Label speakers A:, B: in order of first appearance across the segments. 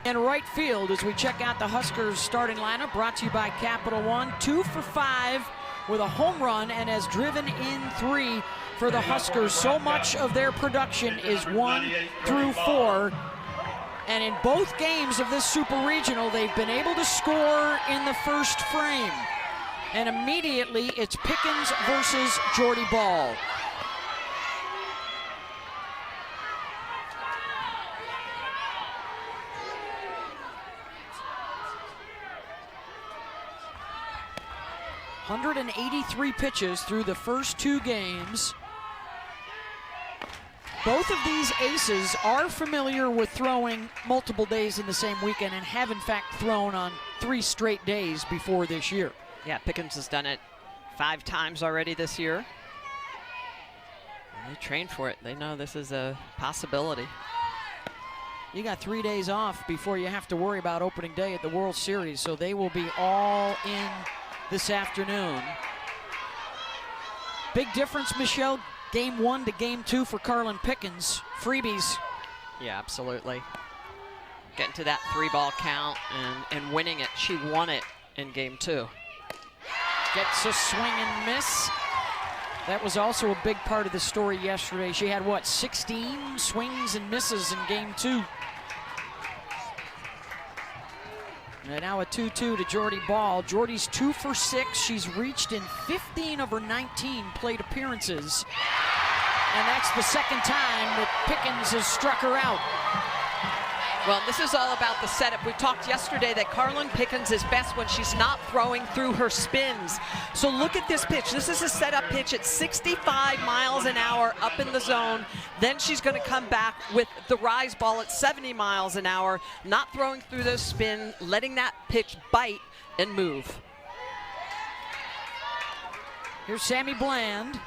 A: In right field as we check out the Huskers starting lineup, brought to you by Capital One. 2 for 5 with a home run and has driven in 3 for the Huskers. So much of their production is 1 through 4. And in both games of this Super Regional, they've been able to score in the first frame. And immediately it's Pickens versus Jordy Ball. .183 pitches through the first 2 games. Both of these aces are familiar with throwing multiple days in the same weekend and have in fact thrown on 3 straight days before this year.
B: Yeah, Pickens has done it 5 times already this year. And they train for it. They know this is a possibility.
A: You got 3 days off before you have to worry about opening day at the World Series, so they will be all in this afternoon. Big difference, Michelle, game 1 to game 2 for Carlin Pickens. Freebies.
B: Yeah, absolutely. Getting to that 3-ball count and winning it. She won it in game 2.
A: Gets a swing and miss. That was also a big part of the story yesterday. She had, what, 16 swings and misses in game 2. And now a 2-2 to Jordy Ball. Jordy's 2 for 6. She's reached in 15 of her 19 plate appearances. And that's the second time that Pickens has struck her out.
B: Well, this is all about the setup. We talked yesterday that Carlin Pickens is best when she's not throwing through her spins. So look at this pitch. This is a setup pitch at 65 miles an hour up in the zone. Then she's going to come back with the rise ball at 70 miles an hour, not throwing through those spin, letting that pitch bite and move.
A: Here's Sammy Bland.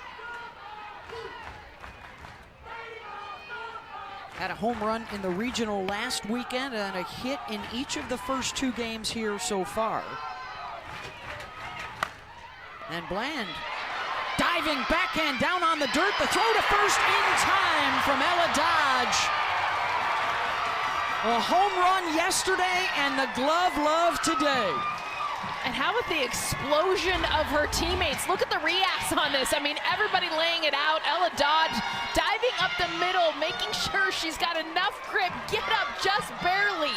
A: Had a home run in the regional last weekend and a hit in each of the first 2 games here so far. And Bland diving backhand down on the dirt. The throw to first in time from Ella Dodge. A home run yesterday and the glove love today.
C: And how about the explosion of her teammates? Look at the reacts on this. I mean, everybody laying it out. Ella Dodge diving up the middle, making sure she's got enough grip, get up just barely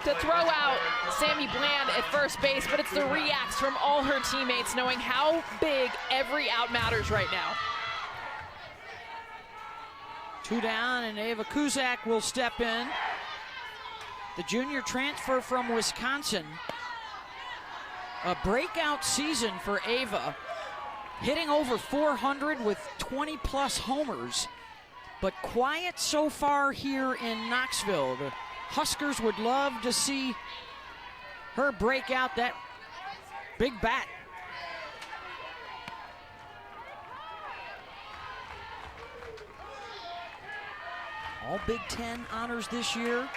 C: to throw out Sammy Bland at first base. But it's the reacts from all her teammates, knowing how big every out matters right now.
A: 2 down, and Ava Kuzak will step in. The junior transfer from Wisconsin. A breakout season for Ava, hitting over 400 with 20-plus homers, but quiet so far here in Knoxville. The Huskers would love to see her break out that big bat. All Big Ten honors this year.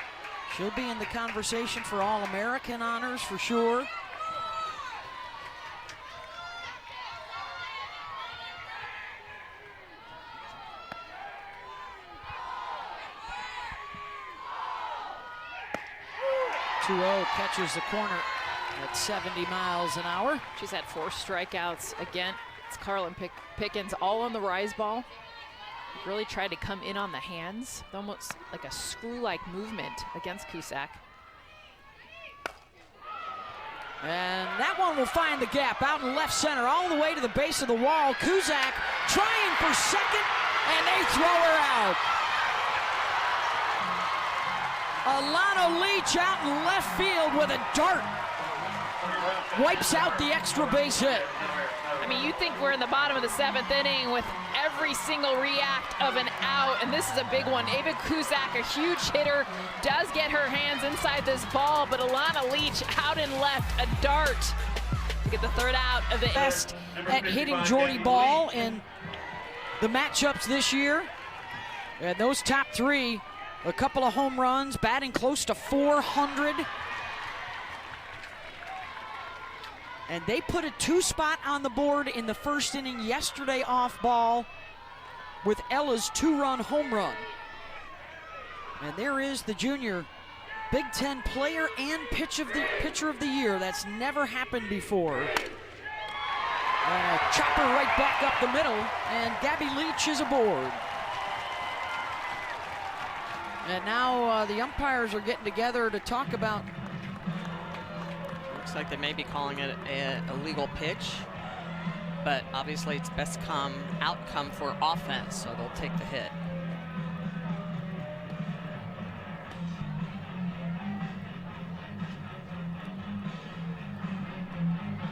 A: She'll be in the conversation for All-American honors for sure. Catches the corner at 70 miles an hour.
C: She's had 4 strikeouts. Again, it's Carlin Pickens all on the rise ball. Really tried to come in on the hands. Almost like a screw-like movement against Cusack.
A: And that one will find the gap out in left center, all the way to the base of the wall. Cusack trying for second, and they throw her out. Alana Leach out in left field with a dart. Wipes out the extra base hit.
C: I mean, you think we're in the bottom of the 7th inning with every single react of an out, and this is a big one. Ava Cusack, a huge hitter, does get her hands inside this ball, but Alana Leach out in left, a dart to get the 3rd out of the
A: best at hitting Jordy Ball in the matchups this year. And those top 3, a couple of home runs, batting close to 400. And they put a 2-spot on the board in the first inning yesterday off ball with Ella's 2-run home run. And there is the junior Big Ten player and pitcher of the year. That's never happened before. Chopper right back up the middle, and Gabby Leach is aboard. And now the umpires are getting together to talk about.
B: Looks like they may be calling it a legal pitch, but obviously it's best outcome for offense, so they'll take the hit.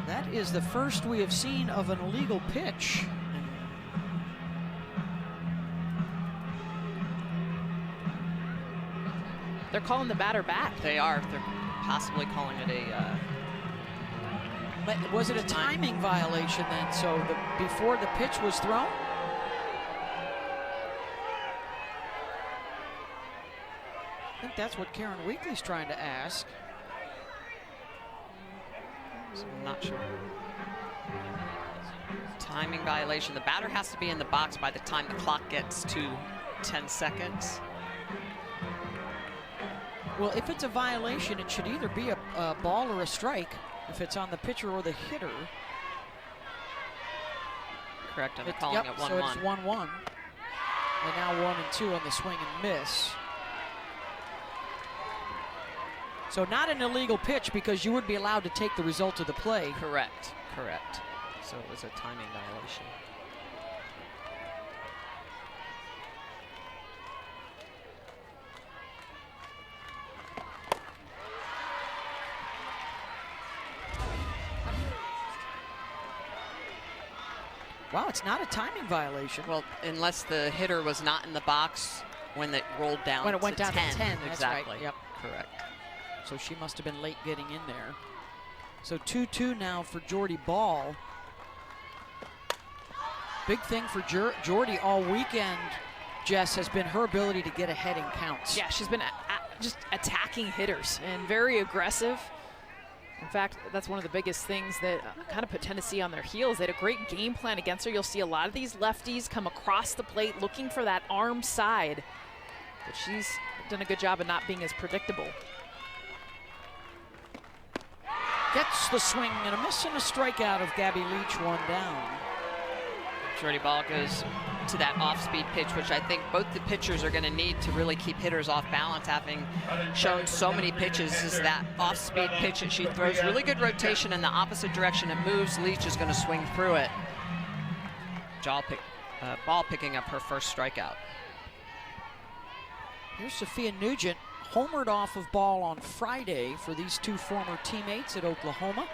A: That is the first we have seen of an illegal pitch.
C: They're calling the batter back.
B: They are. They're possibly calling it a...
A: But was it a timing violation then? So before the pitch was thrown? I think that's what Karen Weekly's trying to ask.
B: So I'm not sure. Timing violation. The batter has to be in the box by the time the clock gets to 10 seconds.
A: Well, if it's a violation, it should either be a ball or a strike if it's on the pitcher or the hitter.
B: Correct, and they're calling it 1-1.
A: So it's 1-1. And now 1-2 on the swing and miss. So not an illegal pitch because you would be allowed to take the result of the play.
B: Correct, correct. So it was a timing violation.
A: Wow, it's not a timing violation.
B: Well, unless the hitter was not in the box when it rolled down
A: when it went
B: to
A: down
B: 10.
A: to 10,
B: Exactly.
A: that's right. Yep.
B: Correct.
A: So she must have been late getting in there. So 2-2 now for Jordy Ball. Big thing for Jordy all weekend, Jess, has been her ability to get ahead in counts.
C: Yeah, she's been just attacking hitters and very aggressive. In fact, that's one of the biggest things that kind of put Tennessee on their heels. They had a great game plan against her. You'll see a lot of these lefties come across the plate looking for that arm side. But she's done a good job of not being as predictable.
A: Gets the swing and a miss and a strikeout of Gabby Leach, one down.
B: Jordy Ball goes to that off-speed pitch, which I think both the pitchers are going to need to really keep hitters off balance, having shown so many pitches. Is that off-speed pitch that she throws really good rotation in the opposite direction. It moves. Leach is going to swing through it. Ball picking up her first strikeout.
A: Here's Sophia Nugent, homered off of Ball on Friday for these two former teammates at Oklahoma.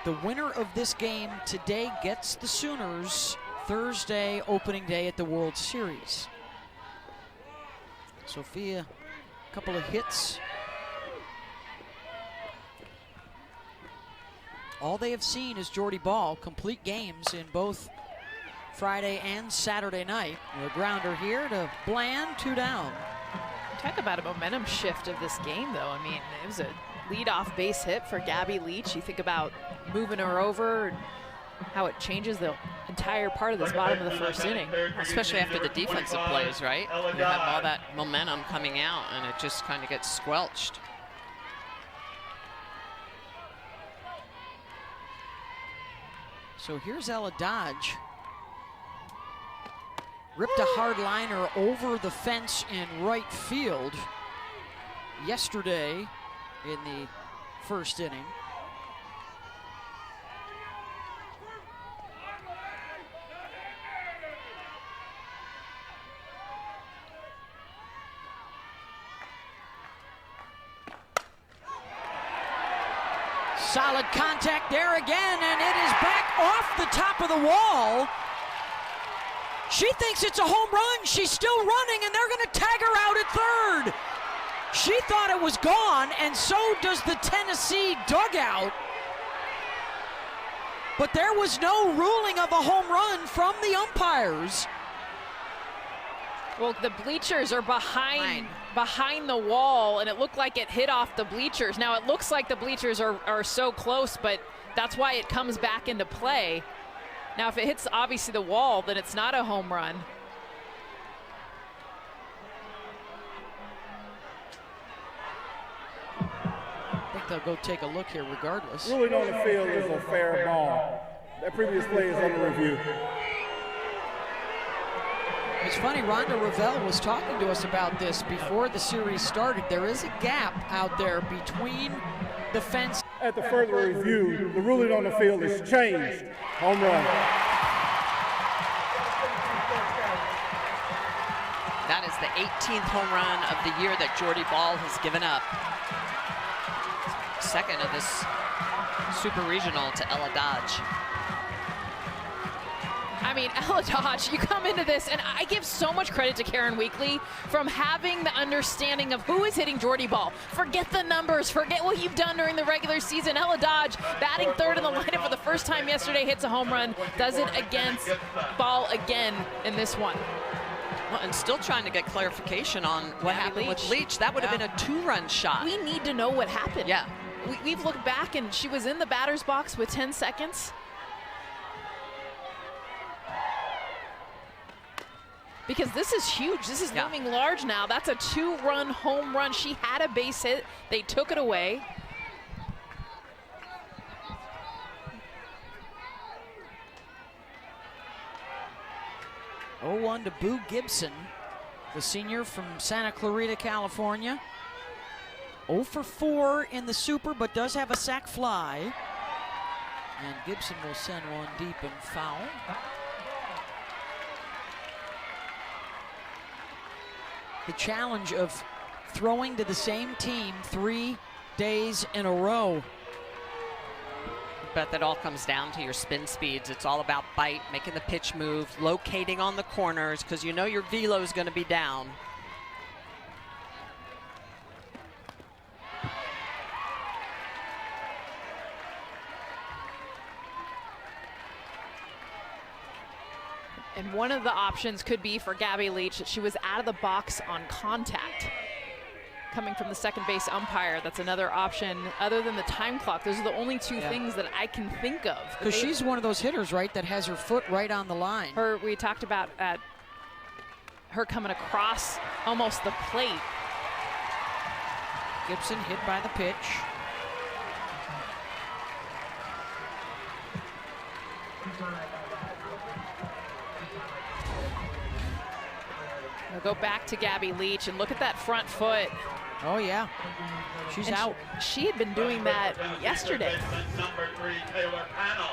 A: The winner of this game today gets the Sooners Thursday opening day at the World Series. Sophia, a couple of hits. All they have seen is Jordy Ball complete games in both Friday and Saturday night. A grounder here to Bland, 2 down.
C: Talk about a momentum shift of this game, though. I mean, it was a leadoff base hit for Gabby Leach. You think about moving her over and how it changes the entire part of this bottom of the first inning.
B: Especially after the defensive plays, right? You have all that momentum coming out, and it just kind of gets squelched.
A: So here's Ella Dodge. Ripped a hard liner over the fence in right field yesterday in the first inning. Solid contact there again, and it is back off the top of the wall. She thinks it's a home run. She's still running, and they're going to tag her out at third. She thought it was gone, and so does the Tennessee dugout. But there was no ruling of a home run from the umpires.
C: Well, the bleachers are behind the wall, and it looked like it hit off the bleachers. Now, it looks like the bleachers are so close, but that's why it comes back into play. Now, if it hits, obviously, the wall, then it's not a home run.
A: they'll go take a look here regardless.
D: Ruling on the field is a fair ball. That previous play is under review.
A: It's funny, Rhonda Ravel was talking to us about this before the series started. There is a gap out there between the fence.
D: At the further review, the ruling on the field is changed. Home run.
B: That is the 18th home run of the year that Jordy Ball has given up. Second of this Super Regional to Ella Dodge.
C: I mean, Ella Dodge, you come into this, and I give so much credit to Karen Weekly from having the understanding of who is hitting Jordy Ball. Forget the numbers, forget what you've done during the regular season. Ella Dodge, batting third in the lineup for the first time yesterday, hits a home run, does it against Ball again in this one.
B: Well, and still trying to get clarification on what happened with Leach. That would have been a 2-run shot.
C: We need to know what happened.
B: Yeah.
C: We've looked back, and she was in the batter's box with 10 seconds. Because this is huge. This is looming large now. That's a 2-run home run. She had a base hit. They took it away.
A: Oh-1 to Boo Gibson, the senior from Santa Clarita, California. 0 for 4 in the Super, but does have a sac fly. And Gibson will send one deep and foul. The challenge of throwing to the same team 3 days in a row.
B: But that all comes down to your spin speeds. It's all about bite, making the pitch move, locating on the corners, because you know your velo is going to be down.
C: And one of the options could be for Gabby Leach that she was out of the box on contact. Coming from the second base umpire, that's another option. Other than the time clock, those are the only two things that I can think of.
A: Because she's one of those hitters, right, that has her foot right on the line.
C: We talked about her coming across almost the plate.
A: Gibson hit by the pitch.
C: We'll go back to Gabby Leach and look at that front foot.
A: Oh, yeah. She's out.
C: She had been doing that yesterday.
E: Number 3, Taylor Panel.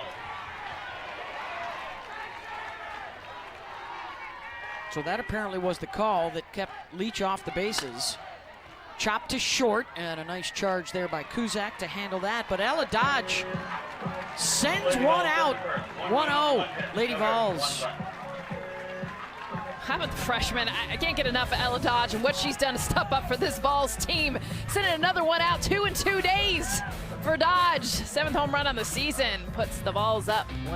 A: So that apparently was the call that kept Leach off the bases. Chopped to short, and a nice charge there by Kuzak to handle that. But Ella Dodge sends one out. 1-0, Lady Vols.
C: How about the freshman? I can't get enough of Ella Dodge and what she's done to step up for this Vols team. Sending another one out, 2 in 2 days for Dodge. 7th home run on the season puts the Vols up 1-0.